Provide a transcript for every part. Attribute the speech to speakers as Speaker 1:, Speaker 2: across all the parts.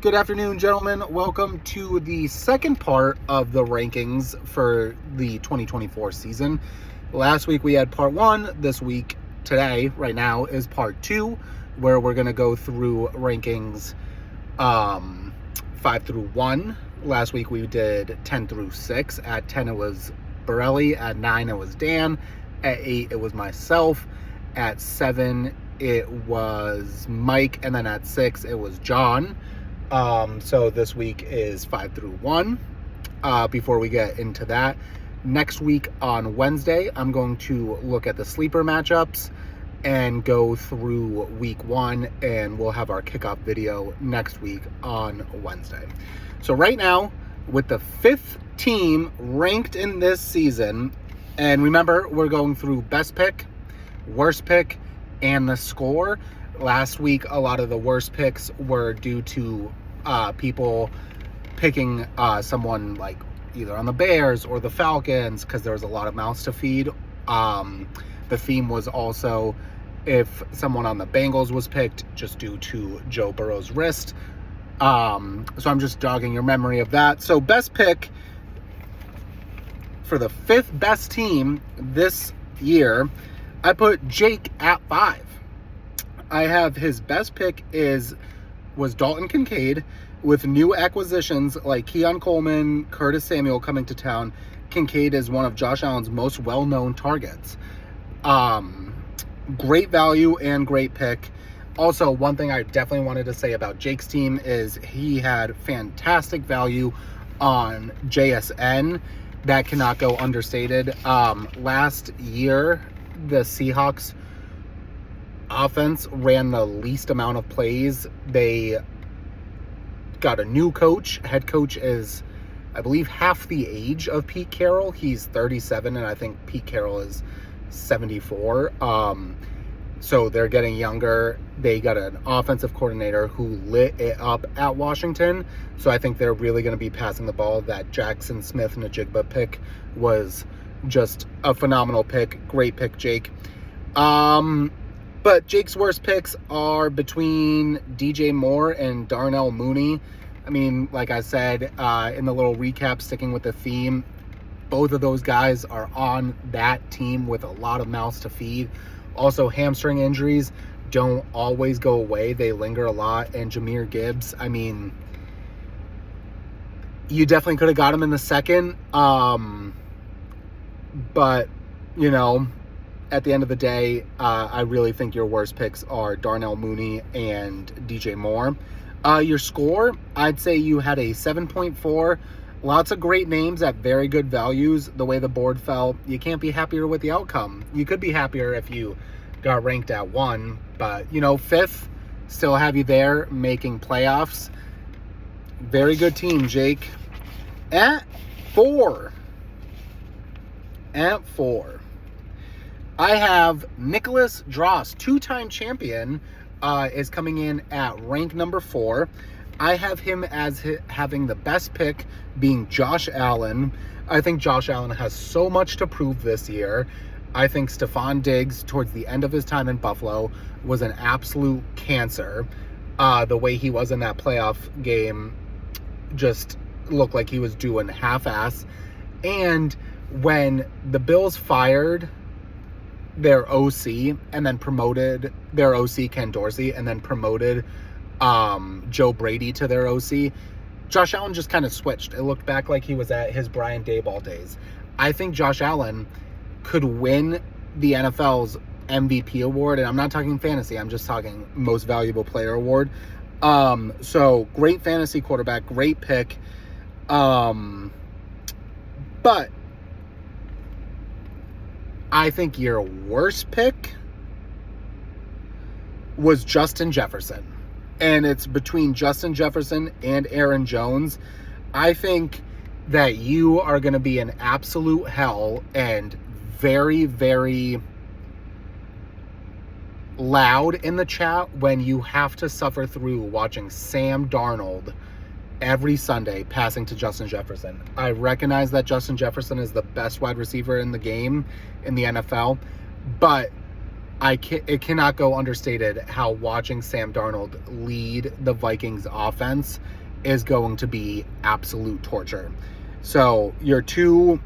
Speaker 1: Good afternoon, gentlemen. Welcome to the second part of the rankings for the 2024 season. Last week we had part one. This week, today, right now, is part two, where we're going to go through rankings 5 through 1. Last week we did 10 through 6. At 10 it was Borelli. At 9 it was Dan. At 8 it was myself. At 7 it was Mike. And then at 6 it was John. So this week is 5 through 1. Before we get into that, next week on Wednesday, I'm going to look at the sleeper matchups and go through week 1, and we'll have our kickoff video next week on Wednesday. So right now, with the 5th team ranked in this season, and remember, we're going through best pick, worst pick, and the score. Last week, a lot of the worst picks were due to people picking someone like either on the Bears or the Falcons because there was a lot of mouths to feed. The theme was also if someone on the Bengals was picked just due to Joe Burrow's wrist. So I'm just jogging your memory of that. So best pick for the 5th best team this year, I put Jake at 5. I have his best pick was Dalton Kincaid. With new acquisitions like Keon Coleman, Curtis Samuel coming to town, Kincaid is one of Josh Allen's most well-known targets. Great value and great pick. Also, one thing I definitely wanted to say about Jake's team is he had fantastic value on JSN. That cannot go understated. Last year, the Seahawks offense ran the least amount of plays. They got a new coach. Head coach is, I believe, half the age of Pete Carroll. He's 37, and I think Pete Carroll is 74. So they're getting younger. They got an offensive coordinator who lit it up at Washington. So I think they're really going to be passing the ball. That Jackson Smith-Njigba pick was just a phenomenal pick. Great pick, Jake. But Jake's worst picks are between DJ Moore and Darnell Mooney. I mean, like I said in the little recap, sticking with the theme, both of those guys are on that team with a lot of mouths to feed. Also, hamstring injuries don't always go away. They linger a lot. And Jahmyr Gibbs, I mean, you definitely could have got him in the second. But, you know, at the end of the day, I really think your worst picks are Darnell Mooney and DJ Moore. Your score, I'd say you had a 7.4. Lots of great names at very good values. The way the board fell, you can't be happier with the outcome. You could be happier if you got ranked at 1, but, you know, 5th, still have you there making playoffs. Very good team, Jake. At 4, I have Nicholas Dross, 2-time champion, is coming in at rank number 4. I have him as having the best pick being Josh Allen. I think Josh Allen has so much to prove this year. I think Stephon Diggs, towards the end of his time in Buffalo, was an absolute cancer. The way he was in that playoff game just looked like he was doing half-ass. And when the Bills fired their OC and then promoted their OC, Ken Dorsey, and then promoted Joe Brady to their OC, Josh Allen just kind of switched. It looked back like he was at his Brian Daboll days. I think Josh Allen could win the NFL's MVP award, and I'm not talking fantasy, I'm just talking most valuable player award. So great fantasy quarterback, great pick. But I think your worst pick was Justin Jefferson. And it's between Justin Jefferson and Aaron Jones. I think that you are going to be in absolute hell and very, very loud in the chat when you have to suffer through watching Sam Darnold every Sunday passing to Justin Jefferson. I recognize that Justin Jefferson is the best wide receiver in the game in the NFL, but it cannot go understated how watching Sam Darnold lead the Vikings offense is going to be absolute torture. So your two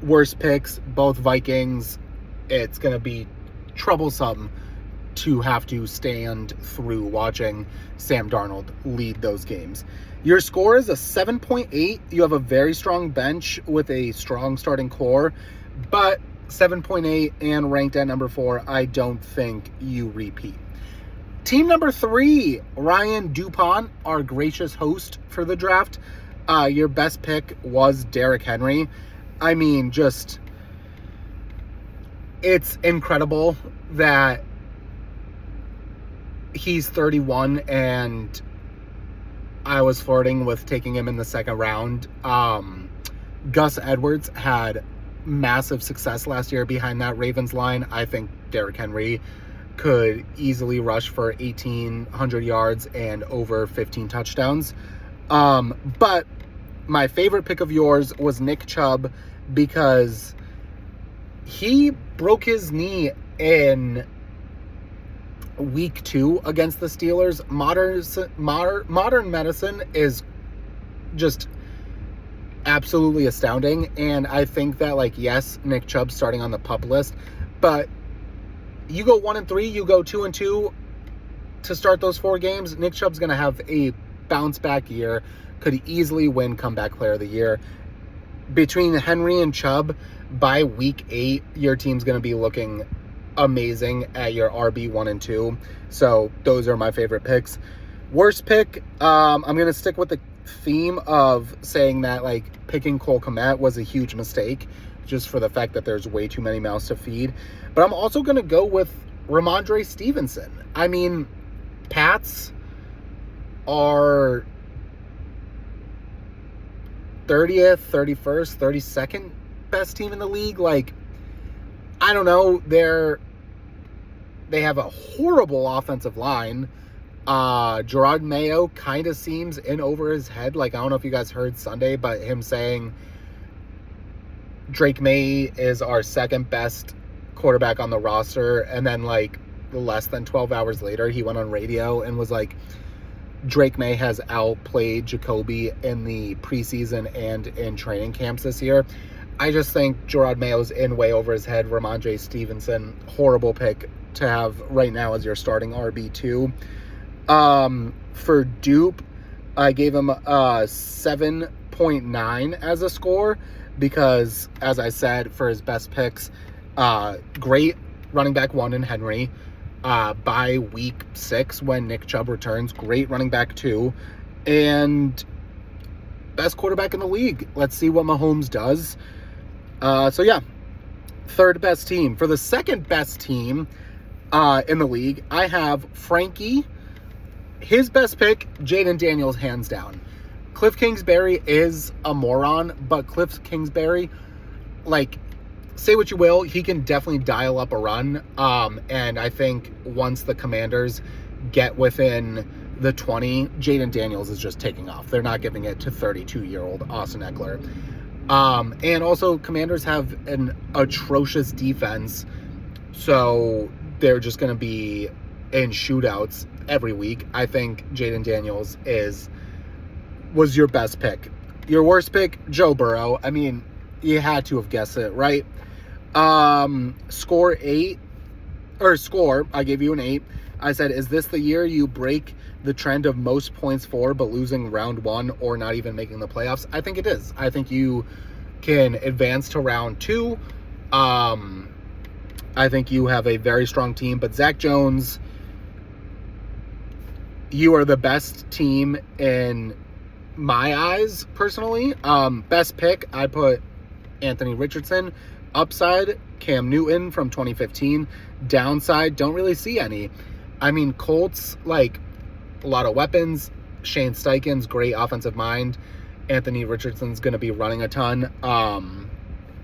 Speaker 1: worst picks, both Vikings, it's going to be troublesome to have to stand through watching Sam Darnold lead those games. Your score is a 7.8. You have a very strong bench with a strong starting core, but 7.8 and ranked at number 4, I don't think you repeat. Team number 3, Ryan Dupont, our gracious host for the draft. Your best pick was Derrick Henry. I mean, just, it's incredible that he's 31 and I was flirting with taking him in the second round. Gus Edwards had massive success last year behind that Ravens line. I think Derrick Henry could easily rush for 1,800 yards and over 15 touchdowns. But my favorite pick of yours was Nick Chubb, because he broke his knee in week 2 against the Steelers. Modern medicine is just absolutely astounding, and I think that, like, yes, Nick Chubb starting on the PUP list, but you go 1-3, you go 2-2 to start those 4 games. Nick Chubb's going to have a bounce back year, could easily win comeback player of the year. Between Henry and Chubb, by week 8, your team's going to be looking amazing at your RB 1 and 2. So those are my favorite picks. Worst pick, I'm going to stick with the theme of saying that, like, picking Cole Kmet was a huge mistake, just for the fact that there's way too many mouths to feed. But I'm also going to go with Ramondre Stevenson. I mean, Pats are 30th, 31st, 32nd best team in the league. Like, I don't know. They have a horrible offensive line. Gerard Mayo kind of seems in over his head. Like, I don't know if you guys heard Sunday, but him saying Drake May is our second best quarterback on the roster. And then, like, less than 12 hours later, he went on radio and was like, Drake May has outplayed Jacoby in the preseason and in training camps this year. I just think Gerard Mayo's in way over his head. Ramondre Stevenson, horrible pick to have right now as your starting RB2. For Dupe, I gave him a 7.9 as a score because, as I said, for his best picks, great running back 1 in Henry. By week 6, when Nick Chubb returns, great running back 2, and best quarterback in the league. Let's see what Mahomes does. So yeah, third best team. For the second best team in the league, I have Frankie. His best pick, Jaden Daniels, hands down. Cliff Kingsbury is a moron, but Cliff Kingsbury, like, say what you will, he can definitely dial up a run. And I think once the Commanders get within the 20, Jaden Daniels is just taking off. They're not giving it to 32-year-old Austin Eckler. And also, Commanders have an atrocious defense, so they're just going to be in shootouts every week. I think Jaden Daniels was your best pick. Your worst pick, Joe Burrow. I mean, you had to have guessed it, right? Score, I gave you an 8. I said, is this the year you break the trend of most points for but losing round 1 or not even making the playoffs? I think it is. I think you can advance to round 2. I think you have a very strong team, but Zach Jones, you are the best team in my eyes, personally. Best pick, I put Anthony Richardson. Upside, Cam Newton from 2015. Downside, don't really see any. I mean, Colts, like, a lot of weapons. Shane Steichen's great offensive mind. Anthony Richardson's going to be running a ton.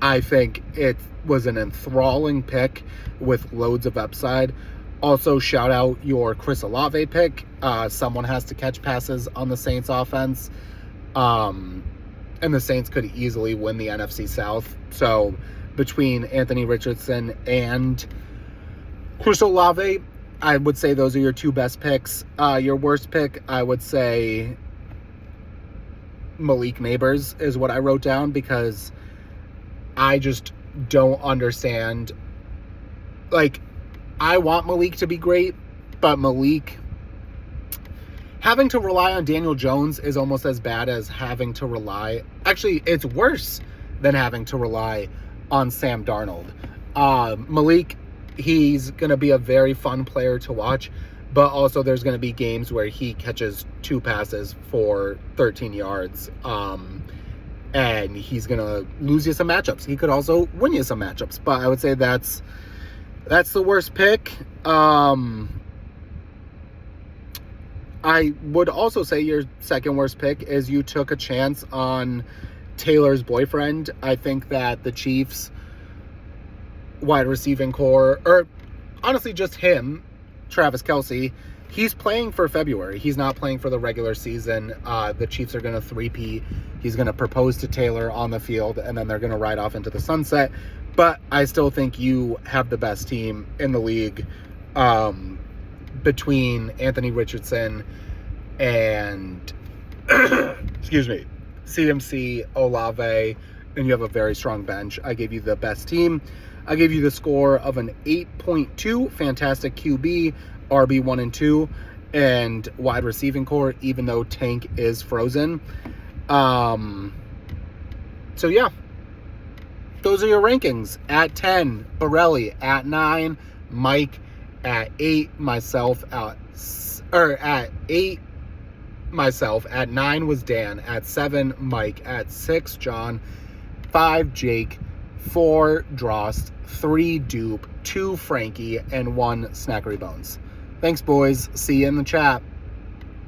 Speaker 1: I think it was an enthralling pick with loads of upside. Also, shout out your Chris Olave pick. Someone has to catch passes on the Saints offense. And the Saints could easily win the NFC South. So between Anthony Richardson and Chris Olave. I would say those are your two best picks. Your worst pick, I would say Malik Neighbors is what I wrote down, because I just don't understand. Like, I want Malik to be great, but Malik having to rely on Daniel Jones is almost as bad as having to rely. Actually, it's worse than having to rely on Sam Darnold. Malik, he's going to be a very fun player to watch, but also there's going to be games where he catches 2 passes for 13 yards, and he's going to lose you some matchups. He could also win you some matchups, but I would say that's the worst pick. I would also say your second worst pick is you took a chance on Taylor's boyfriend. I think that the Chiefs wide receiving core, or honestly just him, Travis Kelce, he's playing for February. He's not playing for the regular season. The Chiefs are going to three-peat. He's going to propose to Taylor on the field, and then they're going to ride off into the sunset. But I still think you have the best team in the league, between Anthony Richardson and excuse me, CMC, Olave, and you have a very strong bench. I gave you the best team. I gave you the score of an 8.2, fantastic QB, RB 1 and 2, and wide receiving core, even though Tank is frozen. So yeah, those are your rankings. At 10, Borelli. At 9, Mike. At 8, myself. At 8, myself. At 9 was Dan. At 7, Mike. At 6, John. 5, Jake. 4, Drost. 3, Dupe. 2, Frankie. And 1, Snackery Bones. Thanks, boys. See you in the chat.